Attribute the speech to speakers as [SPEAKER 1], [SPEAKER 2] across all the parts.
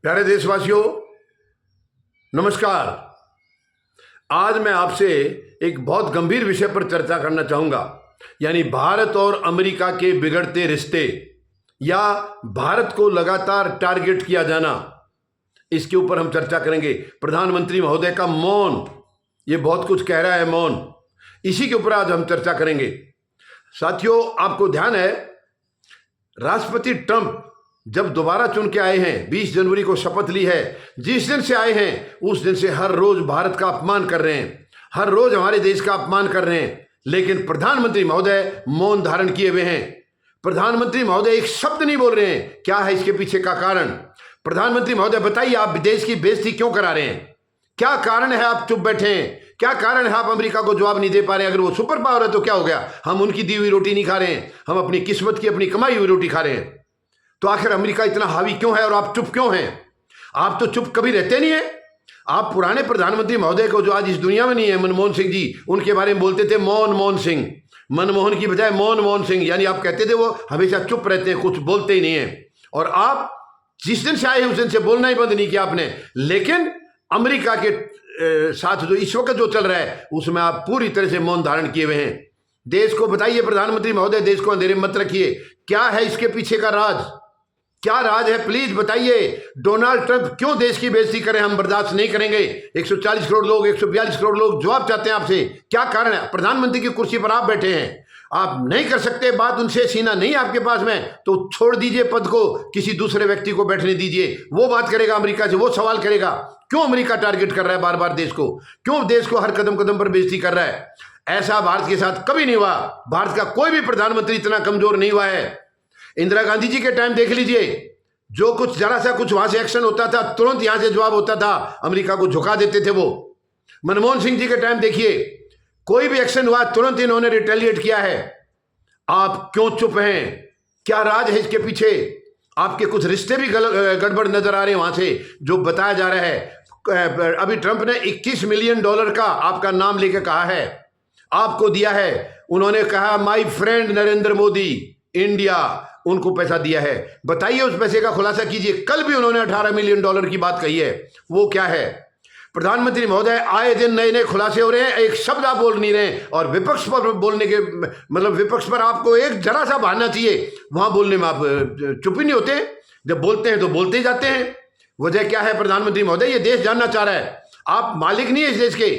[SPEAKER 1] प्यारे देशवासियों, नमस्कार। आज मैं आपसे एक बहुत गंभीर विषय पर चर्चा करना चाहूंगा, यानी भारत और अमेरिका के बिगड़ते रिश्ते या भारत को लगातार टारगेट किया जाना। इसके ऊपर हम चर्चा करेंगे। प्रधानमंत्री महोदय का मौन, ये बहुत कुछ कह रहा है मौन, इसी के ऊपर आज हम चर्चा करेंगे। साथियों, आपको ध्यान है, राष्ट्रपति ट्रंप जब दोबारा चुन के आए हैं, 20 जनवरी को शपथ ली है, जिस दिन से आए हैं उस दिन से हर रोज भारत का अपमान कर रहे हैं, हर रोज हमारे देश का अपमान कर रहे हैं। लेकिन प्रधानमंत्री महोदय मौन धारण किए हुए हैं। प्रधानमंत्री महोदय एक शब्द नहीं बोल रहे हैं। क्या है इसके पीछे का कारण? प्रधानमंत्री महोदय बताइए, आप देश की बेइज्जती क्यों करा रहे हैं? क्या कारण है आप चुप बैठे हैं? क्या कारण है आप अमेरिका को जवाब नहीं दे पा रहे हैं? अगर वो सुपर पावर है तो क्या हो गया? हम उनकी दी हुई रोटी नहीं खा रहे हैं, हम अपनी किस्मत की, अपनी कमाई हुई रोटी खा रहे हैं। तो आखिर अमेरिका इतना हावी क्यों है और आप चुप क्यों हैं? आप तो चुप कभी रहते नहीं है। आप पुराने प्रधानमंत्री महोदय को, जो आज इस दुनिया में नहीं है, मनमोहन सिंह जी, उनके बारे में बोलते थे मोहन सिंह, मनमोहन की बजाय मोहन सिंह, यानी आप कहते थे वो हमेशा चुप रहते हैं, कुछ बोलते ही नहीं है। और आप जिस दिन से आए उस दिन से बोलना ही बंद नहीं किया आपने। लेकिन अमेरिका के साथ जो इस वक्त जो चल रहा है उसमें आप पूरी तरह से मौन धारण किए हुए हैं। देश को बताइए प्रधानमंत्री महोदय, देश को अंधेरे में मत रखिए। क्या है इसके पीछे का राज? क्या राज है? प्लीज बताइए। डोनाल्ड ट्रंप क्यों देश की बेइज्जती करें? हम बर्दाश्त नहीं करेंगे। 140 करोड़ लोग, 142 करोड़ लोग जवाब चाहते हैं आपसे। क्या कारण है? प्रधानमंत्री की कुर्सी पर आप बैठे हैं, आप नहीं कर सकते बात उनसे, सीना नहीं आपके पास में, तो छोड़ दीजिए पद को, किसी दूसरे व्यक्ति को बैठने दीजिए। वो बात करेगा अमेरिका से, वो सवाल करेगा। क्यों अमेरिका टारगेट कर रहा है बार बार देश को? क्यों देश को हर कदम कदम पर बेइज्जती कर रहा है? ऐसा भारत के साथ कभी नहीं हुआ। भारत का कोई भी प्रधानमंत्री इतना कमजोर नहीं हुआ है। इंदिरा गांधी जी के टाइम देख लीजिए, जो कुछ जरा सा कुछ वहां से एक्शन होता था, तुरंत यहां से जवाब होता था, अमेरिका को झुका देते थे वो। मनमोहन सिंह जी के टाइम देखिए, कोई भी एक्शन हुआ तुरंत इन्होंने रिटेलिएट किया है। आप क्यों चुप हैं? क्या राज है इसके पीछे? आपके कुछ रिश्ते भी गड़बड़ नजर आ रहे हैं वहां से, जो बताया जा रहा है। अभी ट्रंप ने $21 मिलियन का आपका नाम लेके कहा है, आपको दिया है। उन्होंने कहा my friend Narendra Modi, India, उनको पैसा दिया है। बताइए उस पैसे का खुलासा कीजिए। कल भी उन्होंने $18 मिलियन की बात कही है, वो क्या है? प्रधानमंत्री महोदय, आए दिन नए नए खुलासे हो रहे हैं, एक शब्द आप बोल नहीं रहे। और विपक्ष पर बोलने के मतलब विपक्ष पर आपको एक जरा सा बहाना चाहिए, वहां बोलने में आप चुप ही नहीं होते। जब बोलते हैं तो बोलते ही जाते हैं। वजह क्या है प्रधानमंत्री महोदय? ये देश जानना चाह रहा है। आप मालिक नहीं है इस देश के,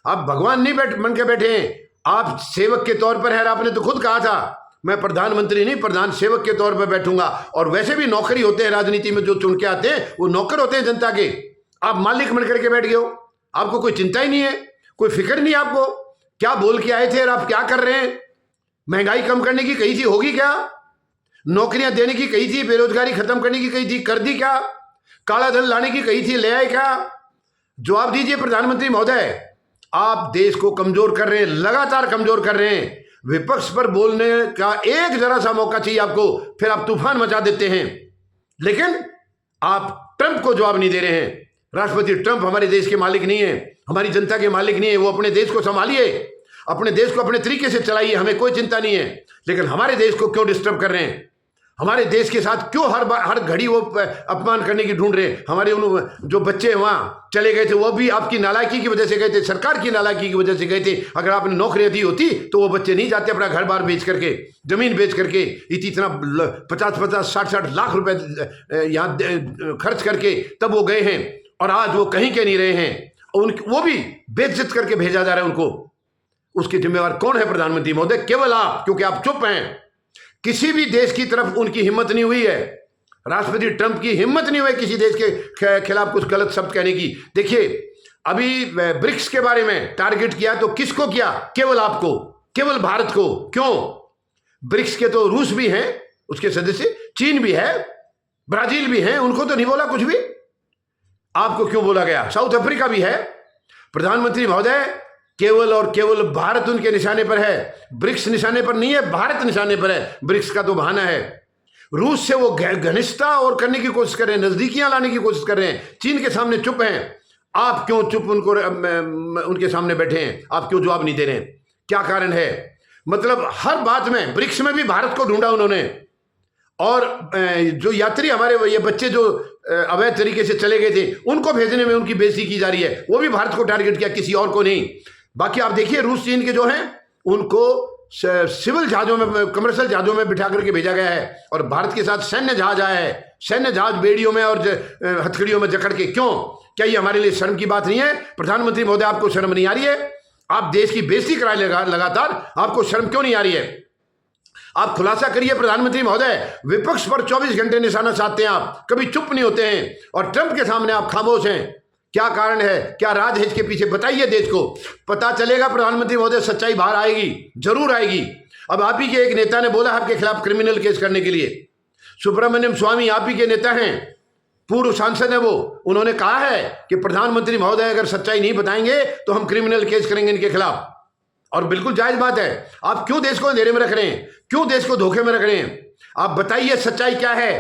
[SPEAKER 1] आप भगवान नहीं बन के बैठे हैं, आप सेवक के तौर पर है। आपने तो खुद कहा था मैं प्रधानमंत्री नहीं, प्रधान सेवक के तौर पर बैठूंगा। और वैसे भी नौकरी होते हैं राजनीति में, जो चुन के आते हैं वो नौकर होते हैं जनता के। आप मालिक बन करके बैठ गए हो, आपको कोई चिंता ही नहीं है, कोई फिक्र नहीं आपको। क्या बोल के आए थे और आप क्या कर रहे हैं? महंगाई कम करने की कही थी, होगी क्या? नौकरियां देने की कही थी, बेरोजगारी खत्म करने की कही थी, कर दी क्या? काला धन लाने की कही थी, ले आए क्या? जवाब दीजिए प्रधानमंत्री महोदय। आप देश को कमजोर कर रहे हैं, लगातार कमजोर कर रहे हैं। विपक्ष पर बोलने का एक जरा सा मौका चाहिए आपको, फिर आप तूफान मचा देते हैं। लेकिन आप ट्रंप को जवाब नहीं दे रहे हैं। राष्ट्रपति ट्रंप हमारे देश के मालिक नहीं है, हमारी जनता के मालिक नहीं है। वो अपने देश को संभालिए, अपने देश को अपने तरीके से चलाइए, हमें कोई चिंता नहीं है। लेकिन हमारे देश को क्यों डिस्टर्ब कर रहे हैं? हमारे देश के साथ क्यों हर घड़ी वो अपमान करने की ढूंढ रहे हैं? हमारे उन जो बच्चे वहां चले गए थे, वो भी आपकी नालायकी की वजह से गए थे, सरकार की नालायकी की वजह से गए थे। अगर आपने नौकरियां दी होती तो वो बच्चे नहीं जाते अपना घर बार बेच करके, जमीन बेच करके, इतना 50-50, 60-60 लाख रुपए यहाँ खर्च करके तब वो गए हैं। और आज वो कहीं के नहीं रहे हैं, वो भी बेइज्जत करके भेजा जा रहा है उनको। उसके जिम्मेवार कौन है प्रधानमंत्री महोदय? केवल आप, क्योंकि आप चुप हैं। किसी भी देश की तरफ उनकी हिम्मत नहीं हुई है। राष्ट्रपति ट्रंप की हिम्मत नहीं हुई किसी देश के खिलाफ कुछ गलत शब्द कहने की। देखिए, अभी ब्रिक्स के बारे में टारगेट किया तो किसको किया? केवल आपको, केवल भारत को। क्यों? ब्रिक्स के तो रूस भी हैं उसके सदस्य, चीन भी है, ब्राजील भी है, उनको तो नहीं बोला कुछ भी। आपको क्यों बोला गया? साउथ अफ्रीका भी है। प्रधानमंत्री महोदय, केवल और केवल भारत उनके निशाने पर है, ब्रिक्स निशाने पर नहीं है, भारत निशाने पर है। ब्रिक्स का तो बहाना है। रूस से वो घनिष्ठता और करने की कोशिश कर रहे हैं, नजदीकियां लाने की कोशिश कर रहे हैं। चीन के सामने चुप हैं। आप क्यों चुप उनके सामने बैठे हैं? आप क्यों जवाब नहीं दे रहे हैं? क्या कारण है? मतलब हर बात में, ब्रिक्स में भी भारत को ढूंढा उन्होंने, और जो यात्री हमारे ये बच्चे जो अवैध तरीके से चले गए थे उनको भेजने में उनकी बेइज्जती की जा रही है, वो भी भारत को टारगेट किया, किसी और को नहीं। बाकी आप देखिए रूस चीन के जो हैं उनको सिविल जहाजों में, कमर्शियल जहाजों में बिठा करके भेजा गया है और भारत के साथ सैन्य जहाज आया है, सैन्य जहाज बेड़ियों में और हथकड़ियों में जकड़ के। क्यों? क्या ये हमारे लिए शर्म की बात नहीं है? प्रधानमंत्री महोदय, आपको शर्म नहीं आ रही है? आप देश की बेइज्जती करा लगातार, आपको शर्म क्यों नहीं आ रही है? आप खुलासा करिए प्रधानमंत्री महोदय। विपक्ष पर 24 घंटे निशाना साधते हैं आप, कभी चुप नहीं होते हैं, और ट्रंप के सामने आप खामोश हैं। क्या कारण है? क्या राज है इसके पीछे? बताइए, देश को पता चलेगा प्रधानमंत्री महोदय, सच्चाई बाहर आएगी, जरूर आएगी। अब आप ही के एक नेता ने बोला आपके खिलाफ क्रिमिनल केस करने के लिए। सुब्रमण्यम स्वामी आप ही के नेता हैं, पूर्व सांसद है वो, उन्होंने कहा है कि प्रधानमंत्री महोदय अगर सच्चाई नहीं बताएंगे तो हम क्रिमिनल केस करेंगे इनके खिलाफ। और बिल्कुल जायज बात है। आप क्यों देश को अंधेरे में रख रहे हैं? क्यों देश को धोखे में रख रहे हैं? आप बताइए सच्चाई क्या है?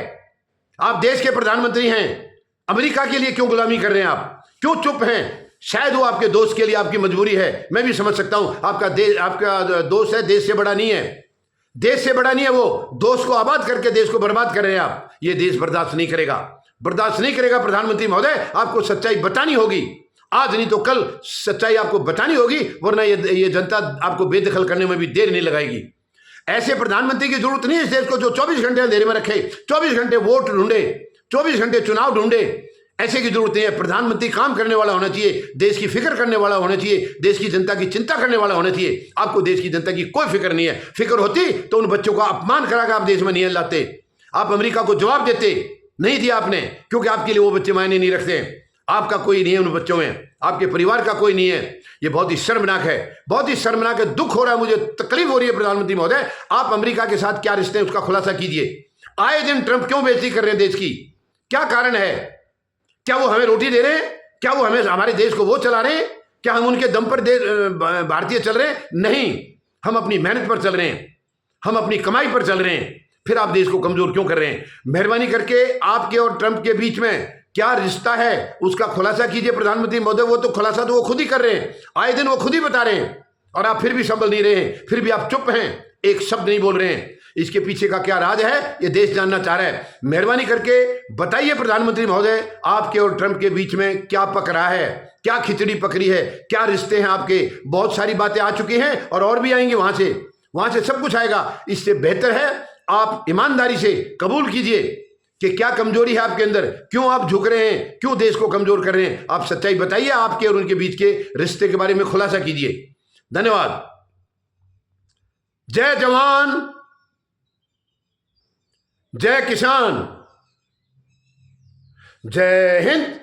[SPEAKER 1] आप देश के प्रधानमंत्री हैं, अमेरिका के लिए क्यों गुलामी कर रहे हैं? आप क्यों चुप हैं? शायद वो आपके दोस्त के लिए आपकी मजबूरी है, मैं भी समझ सकता हूं। आपका दोस्त है, देश से बड़ा नहीं है, देश से बड़ा नहीं है वो, दोस्त को आबाद करके देश को बर्बाद कर रहे हैं आप। ये देश बर्दाश्त नहीं करेगा, बर्दाश्त नहीं करेगा। प्रधानमंत्री महोदय, आपको सच्चाई बतानी होगी, आज नहीं तो कल सच्चाई आपको बतानी होगी, वरना ये जनता आपको बेदखल करने में भी देर नहीं लगाएगी। ऐसे प्रधानमंत्री की जरूरत नहीं है इस देश को जो 24 घंटे अंधेरे में रखे, 24 घंटे वोट ढूंढे, 24 घंटे चुनाव ढूंढे। ऐसे की जरूरत नहीं है। प्रधानमंत्री काम करने वाला होना चाहिए, देश की फिक्र करने वाला होना चाहिए, देश की जनता की चिंता करने वाला होना चाहिए। आपको देश की जनता की कोई फिक्र नहीं है। फिक्र होती तो उन बच्चों का अपमान कराकर आप देश में नहीं लाते, आप अमेरिका को जवाब देते। नहीं दिया आपने, क्योंकि आपके लिए वो बच्चे मायने नहीं रखते। आपका कोई नहीं है उन बच्चों में, आपके परिवार का कोई नहीं है। ये बहुत ही शर्मनाक है, बहुत ही शर्मनाक है। दुख हो रहा है मुझे, तकलीफ हो रही है। प्रधानमंत्री महोदय, आप अमेरिका के साथ क्या रिश्ते हैं उसका खुलासा कीजिए। आए दिन ट्रंप क्यों बेइज्जती कर रहे हैं देश की? क्या कारण है? क्या वो हमें रोटी दे रहे हैं? क्या वो हमें, हमारे देश को वो चला रहे हैं? क्या हम उनके दम पर भारतीय चल रहे हैं? नहीं, हम अपनी मेहनत पर चल रहे हैं, हम अपनी कमाई पर चल रहे हैं। फिर आप देश को कमजोर क्यों कर रहे हैं? मेहरबानी करके आपके और ट्रंप के बीच में क्या रिश्ता है उसका खुलासा कीजिए प्रधानमंत्री महोदय। वो तो खुलासा तो वो खुद ही कर रहे हैं, आए दिन वो खुद ही बता रहे हैं, और आप फिर भी संभल नहीं रहे हैं, फिर भी आप चुप हैं, एक शब्द नहीं बोल रहे हैं। इसके पीछे का क्या राज है, ये देश जानना चाह रहा है। मेहरबानी करके बताइए प्रधानमंत्री महोदय, आपके और ट्रंप के बीच में क्या पक रहा है? क्या खिचड़ी पकड़ी है? क्या रिश्ते हैं आपके? बहुत सारी बातें आ चुकी हैं और भी आएंगी, वहां से सब कुछ आएगा। इससे बेहतर है आप ईमानदारी से कबूल कीजिए कि क्या कमजोरी है आपके अंदर, क्यों आप झुक रहे हैं, क्यों देश को कमजोर कर रहे हैं। आप सच्चाई बताइए, आपके और उनके बीच के रिश्ते के बारे में खुलासा कीजिए। धन्यवाद। जय जवान, जय किसान, जय हिंद।